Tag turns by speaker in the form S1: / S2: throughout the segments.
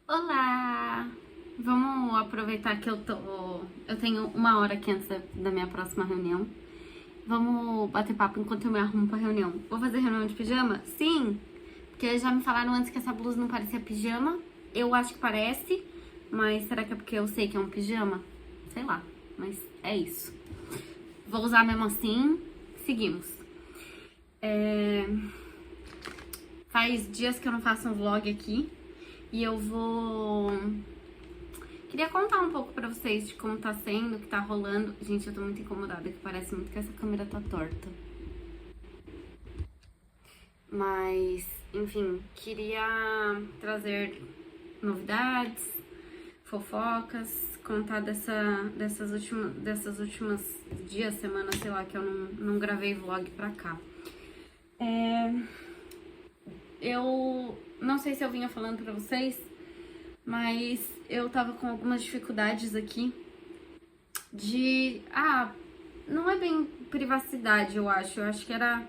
S1: Olá! Vamos aproveitar que eu tenho uma hora aqui antes da minha próxima reunião. Vamos bater papo enquanto eu me arrumo pra reunião. Vou fazer reunião de pijama? Sim! Porque já me falaram antes que essa blusa não parecia pijama. Eu acho que parece, mas será que é porque eu sei que é um pijama? Sei lá, mas é isso. Vou usar mesmo assim. Seguimos. Faz dias que eu não faço um vlog aqui. E eu queria contar um pouco pra vocês de como tá sendo, o que tá rolando. Gente, eu tô muito incomodada, que parece muito que essa câmera tá torta. Mas, enfim, queria trazer novidades, fofocas, contar dessas últimas dias, semanas, sei lá, que eu não gravei vlog pra cá. Eu não sei se eu vinha falando pra vocês, mas eu tava com algumas dificuldades aqui não é bem privacidade, eu acho. Eu acho que era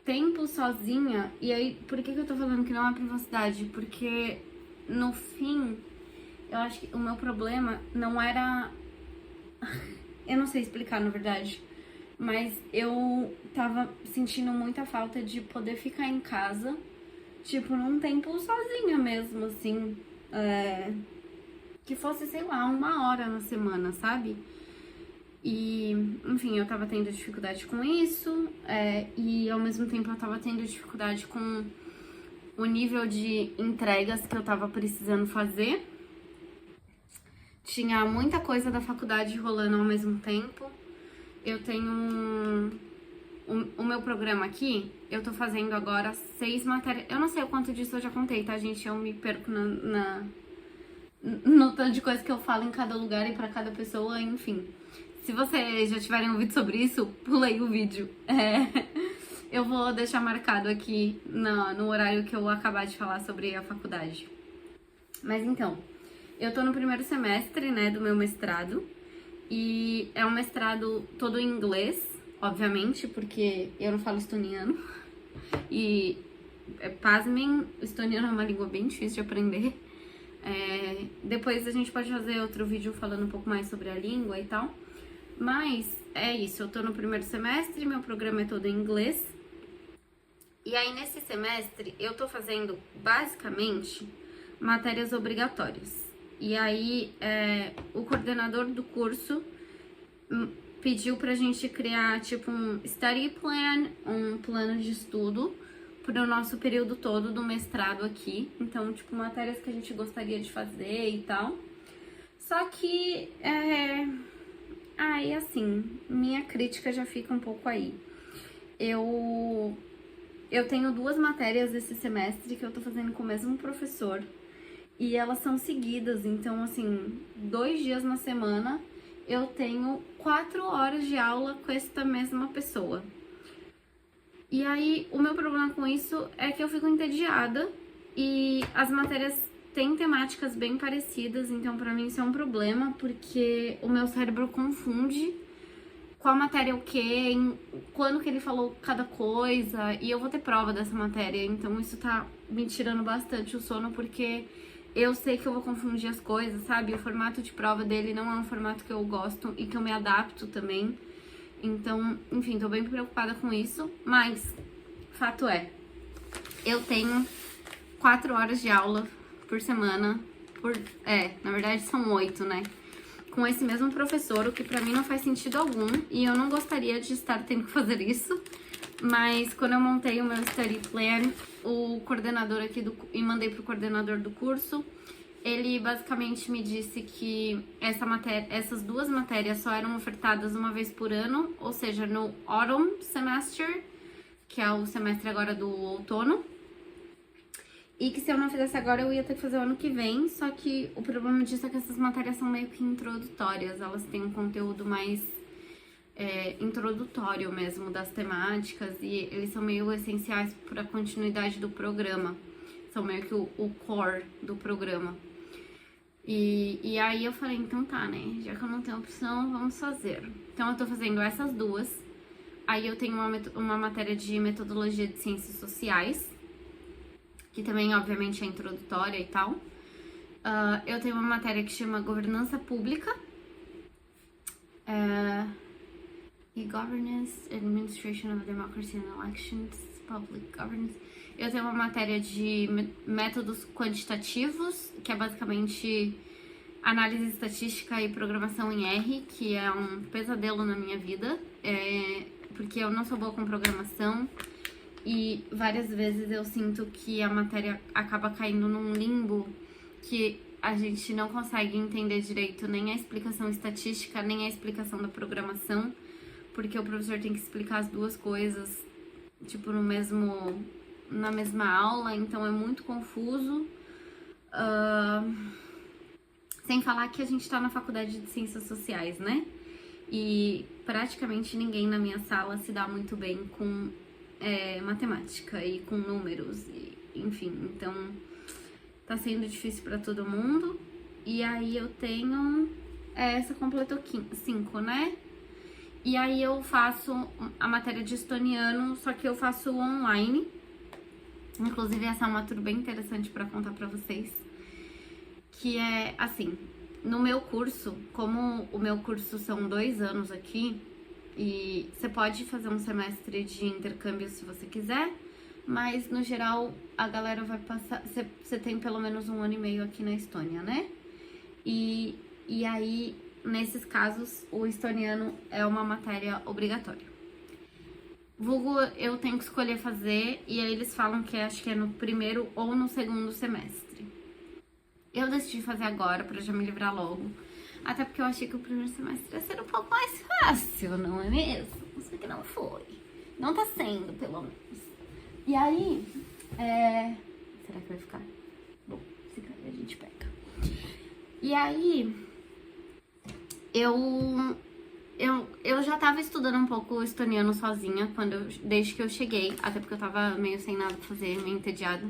S1: tempo sozinha. E aí, por que eu tô falando que não é privacidade? Porque, no fim, eu acho que o meu problema não era... Eu não sei explicar, na verdade. Mas eu tava sentindo muita falta de poder ficar em casa, tipo, num tempo sozinha mesmo, assim. Que fosse, sei lá, uma hora na semana, sabe? E, enfim, eu tava tendo dificuldade com isso, e ao mesmo tempo eu tava tendo dificuldade com o nível de entregas que eu tava precisando fazer. Tinha muita coisa da faculdade rolando ao mesmo tempo. Eu tenho o meu programa aqui, eu tô fazendo agora 6 matérias. Eu não sei o quanto disso eu já contei, tá, gente? Eu me perco no tanto de coisa que eu falo em cada lugar e pra cada pessoa, enfim. Se vocês já tiverem ouvido sobre isso, pulei o vídeo. Eu vou deixar marcado aqui no horário que eu acabar de falar sobre a faculdade. Mas então, eu tô no primeiro semestre, né, do meu mestrado. E é um mestrado todo em inglês, obviamente, porque eu não falo estoniano. E, pasmem, o estoniano é uma língua bem difícil de aprender. Depois a gente pode fazer outro vídeo falando um pouco mais sobre a língua e tal. Mas é isso, eu tô no primeiro semestre, meu programa é todo em inglês. E aí nesse semestre eu tô fazendo basicamente matérias obrigatórias. E aí o coordenador do curso pediu pra gente criar tipo um study plan, um plano de estudo pro nosso período todo do mestrado aqui. Então, tipo, matérias que a gente gostaria de fazer e tal. Só que, assim, minha crítica já fica um pouco aí. Eu tenho 2 matérias esse semestre que eu tô fazendo com o mesmo professor. E elas são seguidas, então, assim, 2 dias na semana eu tenho 4 horas de aula com esta mesma pessoa. E aí, o meu problema com isso é que eu fico entediada e as matérias têm temáticas bem parecidas, então pra mim isso é um problema, porque o meu cérebro confunde qual matéria é o quê, quando que ele falou cada coisa, e eu vou ter prova dessa matéria, então isso tá me tirando bastante o sono, porque eu sei que eu vou confundir as coisas, sabe? O formato de prova dele não é um formato que eu gosto e que eu me adapto também. Então, enfim, tô bem preocupada com isso, mas fato é, eu tenho 4 horas de aula por semana, na verdade são 8, né? Com esse mesmo professor, o que pra mim não faz sentido algum, e eu não gostaria de estar tendo que fazer isso, mas quando eu montei o meu study plan, o coordenador aqui e mandei pro coordenador do curso, ele basicamente me disse que essas 2 matérias só eram ofertadas uma vez por ano, ou seja, no autumn semester, que é o semestre agora do outono, e que se eu não fizesse agora eu ia ter que fazer o ano que vem, só que o problema disso é que essas matérias são meio que introdutórias, elas têm um conteúdo mais introdutório mesmo das temáticas e eles são meio essenciais para a continuidade do programa, são meio que o core do programa. E aí eu falei, então tá, né, já que eu não tenho opção, vamos fazer. Então eu tô fazendo essas 2 Aí eu tenho uma matéria de metodologia de ciências sociais, que também, obviamente, é introdutória e tal. Eu tenho uma matéria que chama governança pública. E governance, administration of democracy and elections, public governance. Eu tenho uma matéria de métodos quantitativos, que é basicamente análise estatística e programação em R, que é um pesadelo na minha vida, porque eu não sou boa com programação e várias vezes eu sinto que a matéria acaba caindo num limbo que a gente não consegue entender direito nem a explicação estatística, nem a explicação da programação, porque o professor tem que explicar as duas coisas, tipo, na mesma aula, então é muito confuso. Sem falar que a gente tá na faculdade de Ciências Sociais, né? E praticamente ninguém na minha sala se dá muito bem com matemática e com números, enfim, então tá sendo difícil pra todo mundo. E aí eu tenho, essa completou 5, né? E aí eu faço a matéria de estoniano, só que eu faço online. Inclusive essa é uma turma bem interessante pra contar pra vocês. Que é assim, no meu curso, como o meu curso são 2 anos aqui, e você pode fazer um semestre de intercâmbio se você quiser, mas no geral a galera vai passar, você tem pelo menos 1 ano e meio aqui na Estônia, né? E aí, nesses casos, o estoniano é uma matéria obrigatória. Vulgo, eu tenho que escolher fazer, e aí eles falam que acho que é no primeiro ou no segundo semestre. Eu decidi fazer agora, pra já me livrar logo. Até porque eu achei que o primeiro semestre ia ser um pouco mais fácil, não é mesmo? Só que não foi. Não tá sendo, pelo menos. E aí, será que vai ficar? Bom, se cair a gente pega. E aí, eu já tava estudando um pouco estoniano sozinha desde que eu cheguei. Até porque eu tava meio sem nada pra fazer, meio entediada.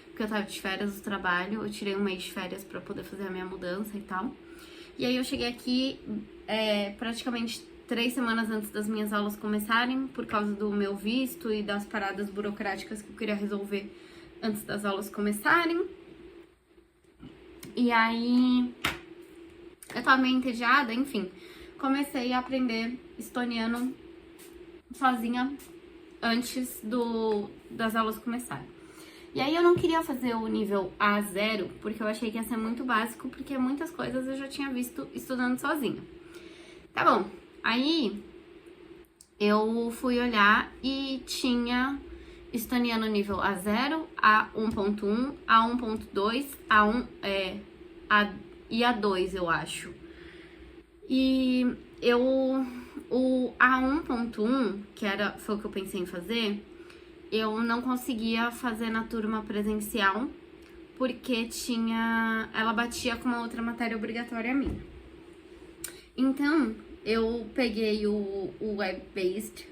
S1: Porque eu tava de férias do trabalho. Eu tirei um mês de férias pra poder fazer a minha mudança e tal. E aí eu cheguei aqui praticamente 3 semanas antes das minhas aulas começarem, por causa do meu visto e das paradas burocráticas que eu queria resolver antes das aulas começarem. E aí eu tava meio entediada, enfim. Comecei a aprender estoniano sozinha antes das aulas começarem. E aí eu não queria fazer o nível A0, porque eu achei que ia ser muito básico, porque muitas coisas eu já tinha visto estudando sozinha. Tá bom, aí eu fui olhar e tinha estoniano nível A0, A1.1, A1.2, e A2, eu acho. E o A1.1, que foi o que eu pensei em fazer, eu não conseguia fazer na turma presencial, porque ela batia com uma outra matéria obrigatória minha. Então, eu peguei o web-based,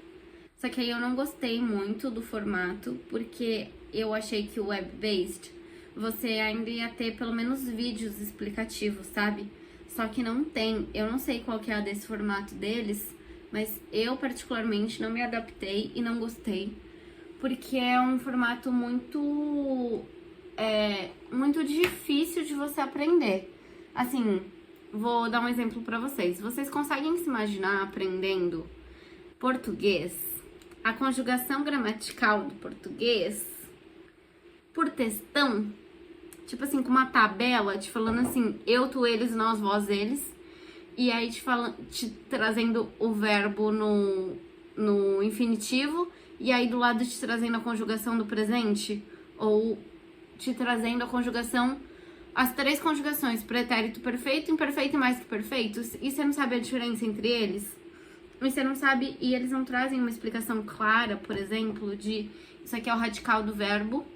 S1: só que aí eu não gostei muito do formato, porque eu achei que o web-based, você ainda ia ter pelo menos vídeos explicativos, sabe? Só que não tem, eu não sei qual que é a desse formato deles, mas eu particularmente não me adaptei e não gostei, porque é um formato muito difícil de você aprender. Assim, vou dar um exemplo pra vocês. Vocês conseguem se imaginar aprendendo português, a conjugação gramatical do português, por textão? Tipo assim, com uma tabela te falando assim, eu, tu, eles, nós, vós, eles. E aí te trazendo o verbo no infinitivo. E aí do lado te trazendo a conjugação do presente. Ou te trazendo a conjugação, as 3 conjugações, pretérito perfeito, imperfeito e mais que perfeito. E você não sabe a diferença entre eles? E você não sabe, e eles não trazem uma explicação clara, por exemplo, de isso aqui é o radical do verbo.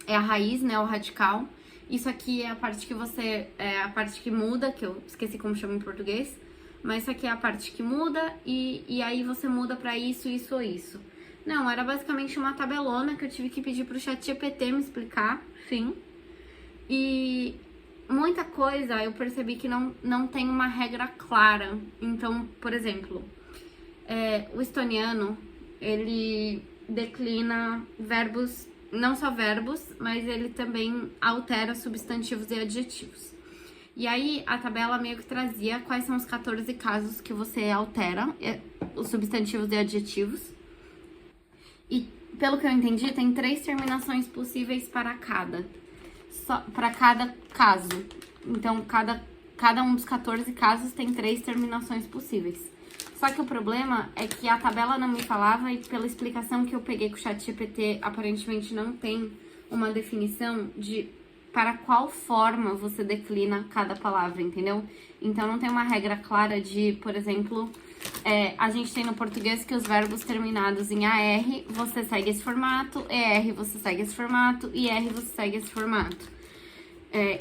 S1: É a raiz, né, o radical. Isso aqui é a parte que a parte que muda, que eu esqueci como chama em português. Mas isso aqui é a parte que muda e aí você muda pra isso, isso ou isso. Não, era basicamente uma tabelona que eu tive que pedir pro ChatGPT me explicar, sim. E muita coisa eu percebi que não tem uma regra clara. Então, por exemplo, O estoniano, ele declina verbos, não só verbos, mas ele também altera substantivos e adjetivos. E aí, a tabela meio que trazia quais são os 14 casos que você altera os substantivos e adjetivos. E, pelo que eu entendi, tem 3 terminações possíveis para cada caso. Então, cada um dos 14 casos tem 3 terminações possíveis. Só que o problema é que a tabela não me falava e pela explicação que eu peguei com o ChatGPT, aparentemente não tem uma definição de para qual forma você declina cada palavra, entendeu? Então não tem uma regra clara de, por exemplo, a gente tem no português que os verbos terminados em AR, você segue esse formato, ER você segue esse formato, IR você segue esse formato.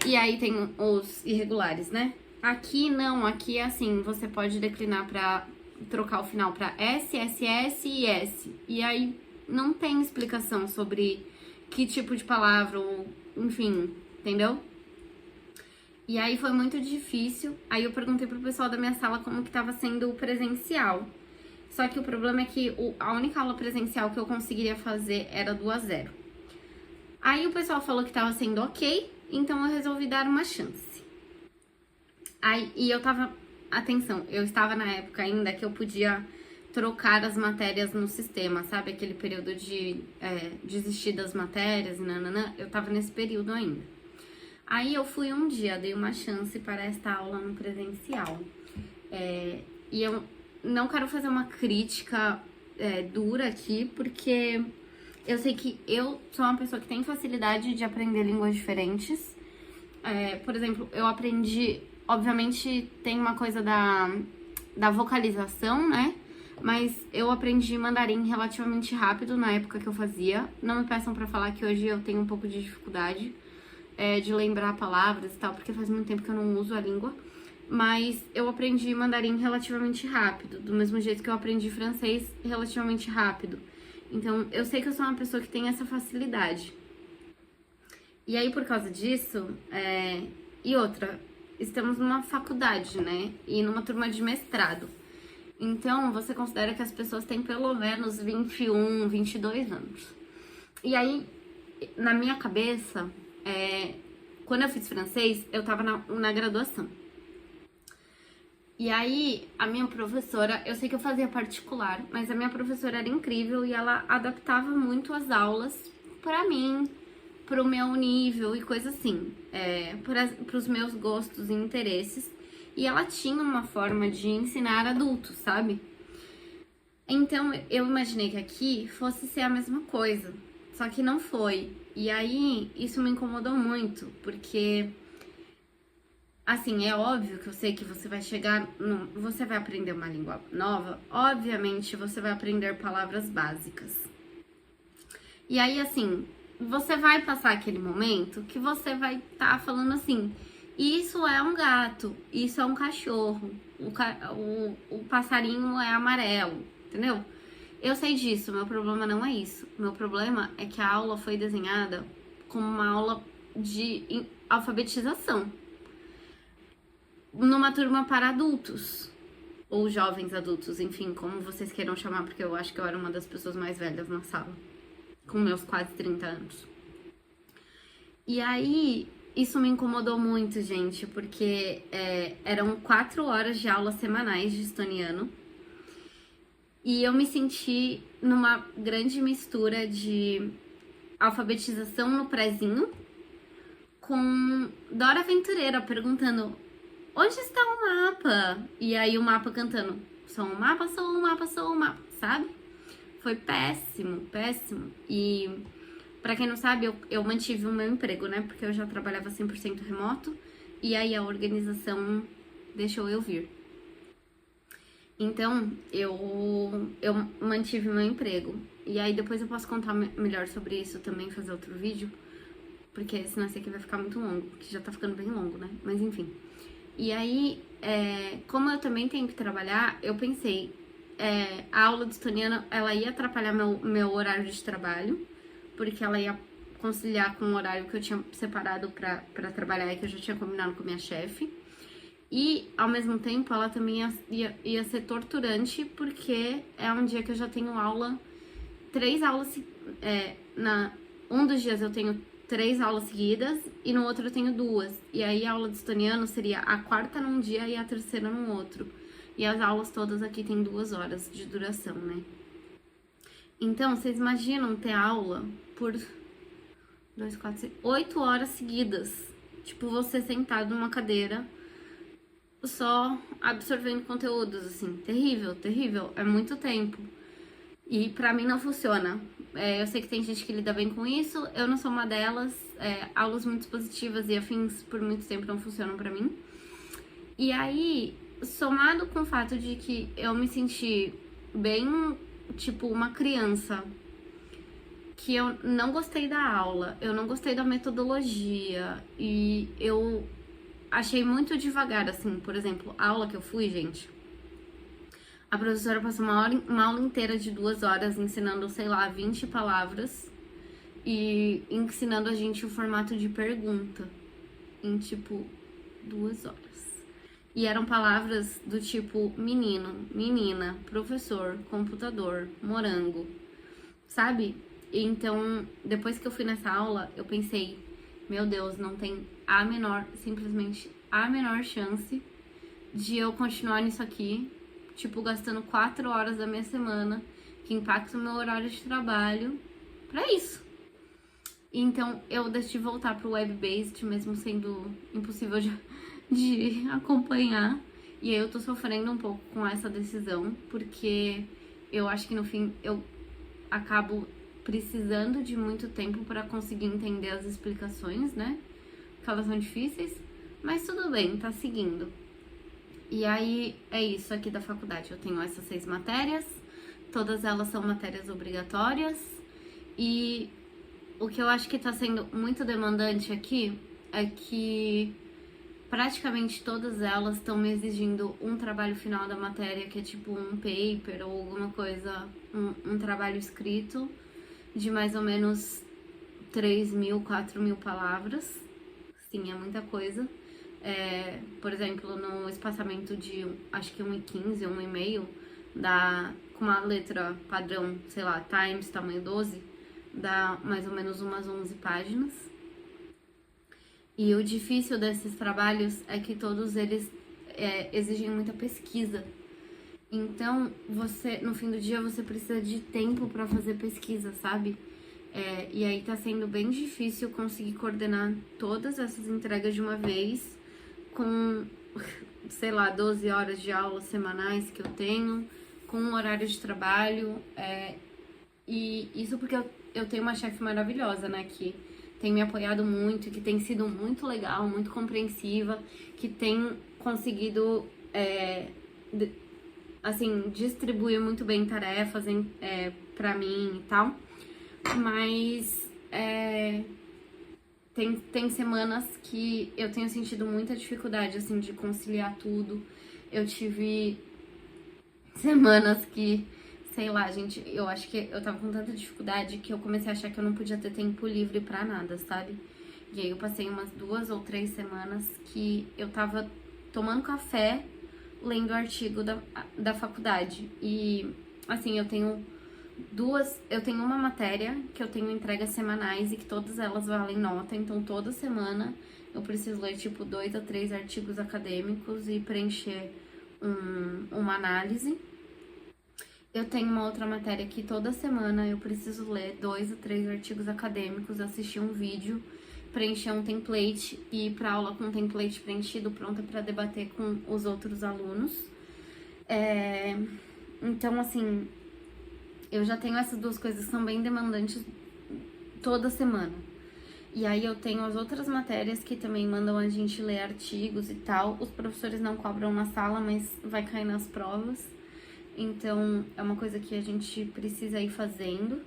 S1: E aí tem os irregulares, né? Aqui não, aqui é assim, você pode declinar para trocar o final para S, SS e S. E aí não tem explicação sobre que tipo de palavra, ou, enfim, entendeu? E aí foi muito difícil. Aí eu perguntei pro pessoal da minha sala como que tava sendo o presencial. Só que o problema é que a única aula presencial que eu conseguiria fazer era do A0. Aí o pessoal falou que tava sendo ok, então eu resolvi dar uma chance. E eu tava... Atenção, eu estava na época ainda que eu podia trocar as matérias no sistema, sabe? Aquele período de desistir das matérias, nananã. Eu tava nesse período ainda. Aí eu fui um dia, dei uma chance para esta aula no presencial. E eu não quero fazer uma crítica dura aqui, porque eu sei que eu sou uma pessoa que tem facilidade de aprender línguas diferentes. Por exemplo, eu aprendi... Obviamente tem uma coisa da vocalização, né? Mas eu aprendi mandarim relativamente rápido na época que eu fazia. Não me peçam pra falar que hoje eu tenho um pouco de dificuldade de lembrar palavras e tal, porque faz muito tempo que eu não uso a língua. Mas eu aprendi mandarim relativamente rápido, do mesmo jeito que eu aprendi francês relativamente rápido. Então, eu sei que eu sou uma pessoa que tem essa facilidade. E aí, por causa disso, e outra... Estamos numa faculdade, né? E numa turma de mestrado. Então, você considera que as pessoas têm pelo menos 21, 22 anos. E aí, na minha cabeça, quando eu fiz francês, eu tava na graduação. E aí, a minha professora, eu sei que eu fazia particular, mas a minha professora era incrível e ela adaptava muito as aulas pra mim, pro meu nível e coisa assim, pros meus gostos e interesses. E ela tinha uma forma de ensinar adultos, sabe? Então, eu imaginei que aqui fosse ser a mesma coisa, só que não foi. E aí, isso me incomodou muito, porque, assim, é óbvio que eu sei que você vai chegar, você vai aprender uma língua nova, obviamente você vai aprender palavras básicas. E aí, assim... Você vai passar aquele momento que você vai estar falando assim, isso é um gato, isso é um cachorro, o passarinho é amarelo, entendeu? Eu sei disso, meu problema não é isso. Meu problema é que a aula foi desenhada como uma aula de alfabetização. Numa turma para adultos, ou jovens adultos, enfim, como vocês queiram chamar, porque eu acho que eu era uma das pessoas mais velhas na sala. Com meus quase 30 anos. E aí, isso me incomodou muito, gente, porque eram 4 horas de aula semanais de estoniano. E eu me senti numa grande mistura de alfabetização no prezinho com Dora Aventureira perguntando: onde está o mapa? E aí o mapa cantando: sou um mapa, sou um mapa, sou um mapa, sabe? Foi péssimo, péssimo. E pra quem não sabe, eu mantive o meu emprego, né? Porque eu já trabalhava 100% remoto. E aí a organização deixou eu vir. Então, eu mantive o meu emprego. E aí depois eu posso contar melhor sobre isso também, fazer outro vídeo. Porque senão esse aqui vai ficar muito longo, que já tá ficando bem longo, né? Mas enfim. E aí, como eu também tenho que trabalhar, eu pensei... a aula de estoniano, ela ia atrapalhar meu horário de trabalho, porque ela ia conciliar com o horário que eu tinha separado pra trabalhar e que eu já tinha combinado com a minha chefe. E, ao mesmo tempo, ela também ia ser torturante, porque é um dia que eu já tenho aula, 3 aulas, um dos dias eu tenho 3 aulas seguidas e no outro eu tenho 2. E aí a aula de estoniano seria a quarta num dia e a terceira no outro. E as aulas todas aqui tem 2 horas de duração, né? Então, vocês imaginam ter aula por 2, 4, 6, 8 horas seguidas. Tipo, você sentado numa cadeira, só absorvendo conteúdos, assim. Terrível, terrível. É muito tempo. E pra mim não funciona. Eu sei que tem gente que lida bem com isso, eu não sou uma delas. Aulas muito positivas e afins por muito tempo não funcionam pra mim. E aí, somado com o fato de que eu me senti bem, tipo, uma criança, que eu não gostei da aula, eu não gostei da metodologia, e eu achei muito devagar, assim. Por exemplo, a aula que eu fui, gente, a professora passou uma aula inteira de 2 horas ensinando, sei lá, 20 palavras e ensinando a gente o formato de pergunta em, tipo, 2 horas. E eram palavras do tipo menino, menina, professor, computador, morango, sabe? Então, depois que eu fui nessa aula, eu pensei, meu Deus, não tem simplesmente a menor chance de eu continuar nisso aqui, tipo, gastando 4 horas da minha semana, que impacta o meu horário de trabalho, pra isso. Então, eu decidi voltar pro web-based, mesmo sendo impossível de acompanhar. E aí eu tô sofrendo um pouco com essa decisão, porque eu acho que no fim eu acabo precisando de muito tempo para conseguir entender as explicações, né? Porque elas são difíceis, mas tudo bem, tá seguindo. E aí é isso aqui da faculdade. Eu tenho essas 6 matérias, todas elas são matérias obrigatórias, e o que eu acho que tá sendo muito demandante aqui é que praticamente todas elas estão me exigindo um trabalho final da matéria, que é tipo um paper ou alguma coisa, um trabalho escrito de mais ou menos 3.000, 4.000 palavras. Sim, é muita coisa. Por exemplo, no espaçamento de, acho que 1,15, 1,5, com uma letra padrão, sei lá, Times, tamanho 12, dá mais ou menos umas 11 páginas. E o difícil desses trabalhos é que todos eles exigem muita pesquisa. Então, no fim do dia, você precisa de tempo para fazer pesquisa, sabe? E aí tá sendo bem difícil conseguir coordenar todas essas entregas de uma vez, com, sei lá, 12 horas de aula semanais que eu tenho, com um horário de trabalho. E isso porque eu tenho uma chefe maravilhosa, né, que tem me apoiado muito, que tem sido muito legal, muito compreensiva, que tem conseguido, assim, distribuir muito bem tarefas pra mim e tal. Mas tem semanas que eu tenho sentido muita dificuldade, assim, de conciliar tudo. Eu tive semanas que, sei lá, gente, eu acho que eu tava com tanta dificuldade que eu comecei a achar que eu não podia ter tempo livre pra nada, sabe? E aí eu passei umas 2 ou 3 semanas que eu tava tomando café, lendo artigo da faculdade. E, assim, eu tenho uma matéria que eu tenho entregas semanais e que todas elas valem nota, então toda semana eu preciso ler, tipo, 2 a 3 artigos acadêmicos e preencher uma análise. Eu tenho uma outra matéria que toda semana eu preciso ler 2 a 3 artigos acadêmicos, assistir um vídeo, preencher um template e ir pra aula com um template preenchido, pronta para debater com os outros alunos. Então, assim, eu já tenho essas 2 coisas que são bem demandantes toda semana. E aí eu tenho as outras matérias que também mandam a gente ler artigos e tal. Os professores não cobram na sala, mas vai cair nas provas. Então, é uma coisa que a gente precisa ir fazendo.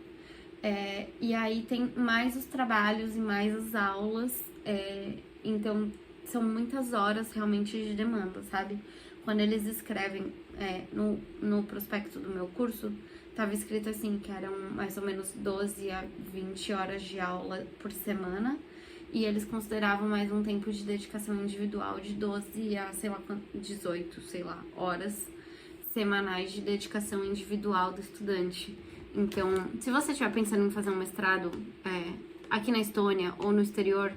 S1: E aí tem mais os trabalhos e mais as aulas. Então, são muitas horas realmente de demanda, sabe? Quando eles escrevem no prospecto do meu curso, tava escrito assim, que eram mais ou menos 12 a 20 horas de aula por semana. e eles consideravam mais um tempo de dedicação individual de 12 a, sei lá, 18, sei lá, horas semanais de dedicação individual do estudante. Então, se você estiver pensando em fazer um mestrado aqui na Estônia ou no exterior,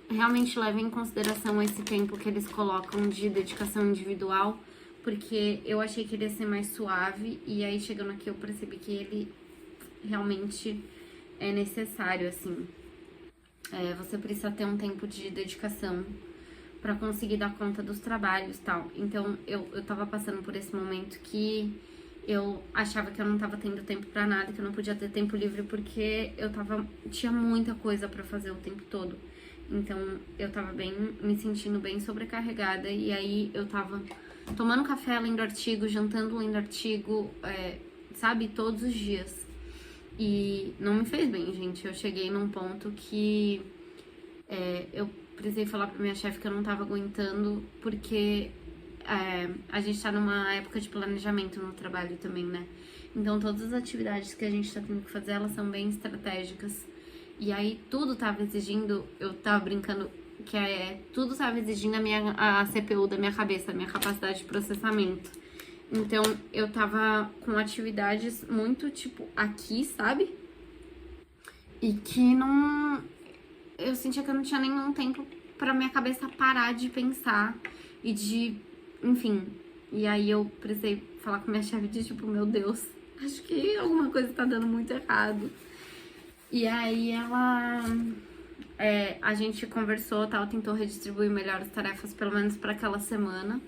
S1: realmente leve em consideração esse tempo que eles colocam de dedicação individual, porque eu achei que ele ia ser mais suave, e aí chegando aqui eu percebi que ele realmente é necessário, assim. Você precisa ter um tempo de dedicação pra conseguir dar conta dos trabalhos e tal. Então, eu tava passando por esse momento que eu achava que eu não tava tendo tempo pra nada, que eu não podia ter tempo livre, porque tinha muita coisa pra fazer o tempo todo. Então, eu tava me sentindo bem sobrecarregada, e aí eu tava tomando café, lendo artigo, jantando, lendo artigo, sabe, todos os dias. E não me fez bem, gente. Eu cheguei num ponto que eu precisei falar pra minha chefe que eu não tava aguentando, porque a gente tá numa época de planejamento no trabalho também, né? Então, todas as atividades que a gente tá tendo que fazer, elas são bem estratégicas. E aí, tudo tava exigindo, eu tava brincando que tudo tava exigindo a CPU da minha cabeça, a minha capacidade de processamento. Então, eu tava com atividades muito, tipo, aqui, sabe? E que não... Eu sentia que eu não tinha nenhum tempo pra minha cabeça parar de pensar e de... Enfim. E aí, eu precisei falar com minha chefe de, tipo, meu Deus, acho que alguma coisa tá dando muito errado. E aí, a gente conversou, tal, tentou redistribuir melhor as tarefas, pelo menos pra aquela semana,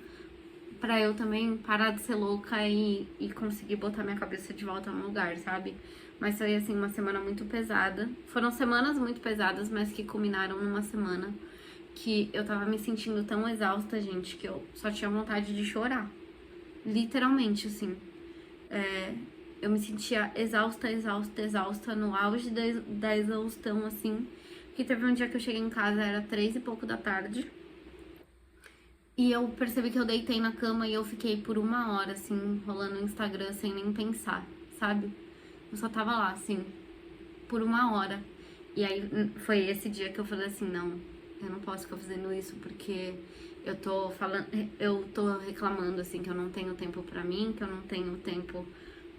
S1: pra eu também parar de ser louca e conseguir botar minha cabeça de volta no lugar, sabe? Mas foi, assim, uma semana muito pesada. Foram semanas muito pesadas, mas que culminaram numa semana que eu tava me sentindo tão exausta, gente, que eu só tinha vontade de chorar. Literalmente, assim. Eu me sentia exausta, no auge da exaustão, assim. Que teve um dia que eu cheguei em casa, era 3 e pouco da tarde. E eu percebi que eu deitei na cama e eu fiquei por 1 hora, assim, rolando no Instagram sem nem pensar, sabe? Eu só tava lá, assim, por 1 hora. E aí foi esse dia que eu falei assim, não, eu não posso ficar fazendo isso, porque eu tô reclamando, assim, que eu não tenho tempo pra mim, que eu não tenho tempo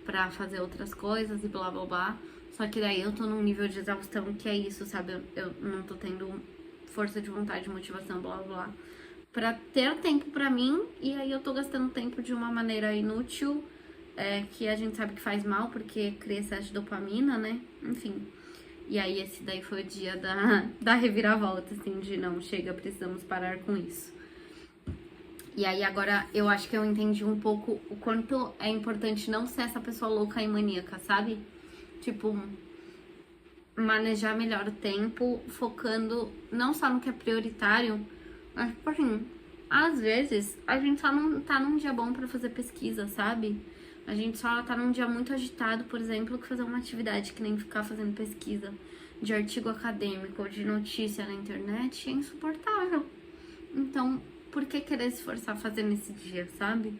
S1: pra fazer outras coisas e blá blá blá. Só que daí eu tô num nível de exaustão que é isso, sabe? Eu não tô tendo força de vontade, motivação, blá blá blá, pra ter tempo pra mim, e aí eu tô gastando tempo de uma maneira inútil, que a gente sabe que faz mal, porque cria excesso de dopamina, né? Enfim. E aí esse daí foi o dia da reviravolta, assim, de não, chega, precisamos parar com isso. E aí agora eu acho que eu entendi um pouco o quanto é importante não ser essa pessoa louca e maníaca, sabe? Tipo, manejar melhor o tempo, focando não só no que é prioritário, mas, tipo assim, às vezes a gente só não tá num dia bom pra fazer pesquisa, sabe? A gente só tá num dia muito agitado, por exemplo, que fazer uma atividade que nem ficar fazendo pesquisa de artigo acadêmico ou de notícia na internet é insuportável. Então, por que querer se forçar a fazer nesse dia, sabe?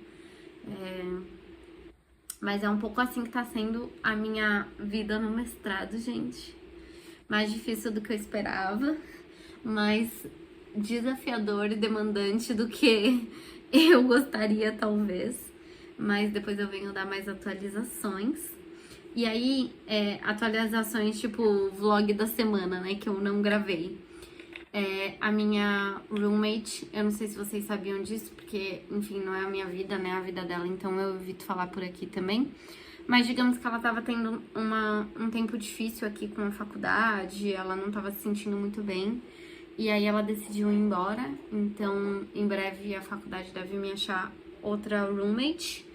S1: Mas é um pouco assim que tá sendo a minha vida no mestrado, gente. Mais difícil do que eu esperava, mais desafiador e demandante do que eu gostaria, talvez. Mas depois eu venho dar mais atualizações. E aí, atualizações tipo vlog da semana, né, que eu não gravei. A minha roommate, eu não sei se vocês sabiam disso, porque, enfim, não é a minha vida, né, a vida dela, então eu evito falar por aqui também. Mas digamos que ela tava tendo um tempo difícil aqui com a faculdade, ela não tava se sentindo muito bem. E aí ela decidiu ir embora, então em breve a faculdade deve me achar outra roommate,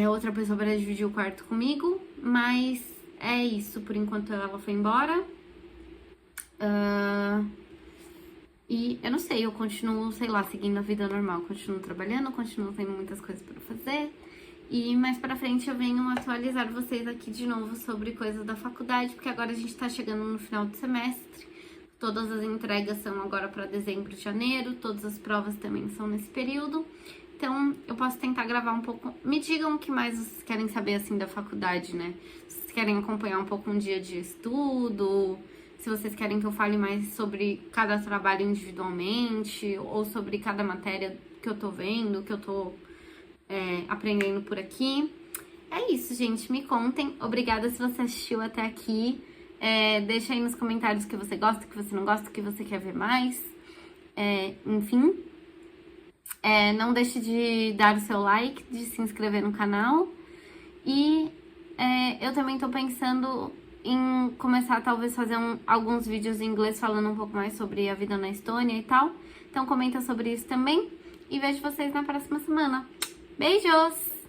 S1: outra pessoa para dividir o quarto comigo, mas é isso, por enquanto ela foi embora. E eu não sei, eu continuo, sei lá, seguindo a vida normal, continuo trabalhando, continuo tendo muitas coisas para fazer. E mais pra frente eu venho atualizar vocês aqui de novo sobre coisas da faculdade, porque agora a gente tá chegando no final do semestre. Todas as entregas são agora para dezembro e janeiro, todas as provas também são nesse período. Então, eu posso tentar gravar um pouco. Me digam o que mais vocês querem saber, assim, da faculdade, né? Se vocês querem acompanhar um pouco um dia de estudo, se vocês querem que eu fale mais sobre cada trabalho individualmente, ou sobre cada matéria que eu tô vendo, que eu tô aprendendo por aqui. É isso, gente. Me contem. Obrigada se você assistiu até aqui. Deixa aí nos comentários o que você gosta, o que você não gosta, o que você quer ver mais. Enfim. Não deixe de dar o seu like, de se inscrever no canal. E eu também tô pensando em começar talvez fazer alguns vídeos em inglês falando um pouco mais sobre a vida na Estônia e tal. Então comenta sobre isso também. E vejo vocês na próxima semana. Beijos!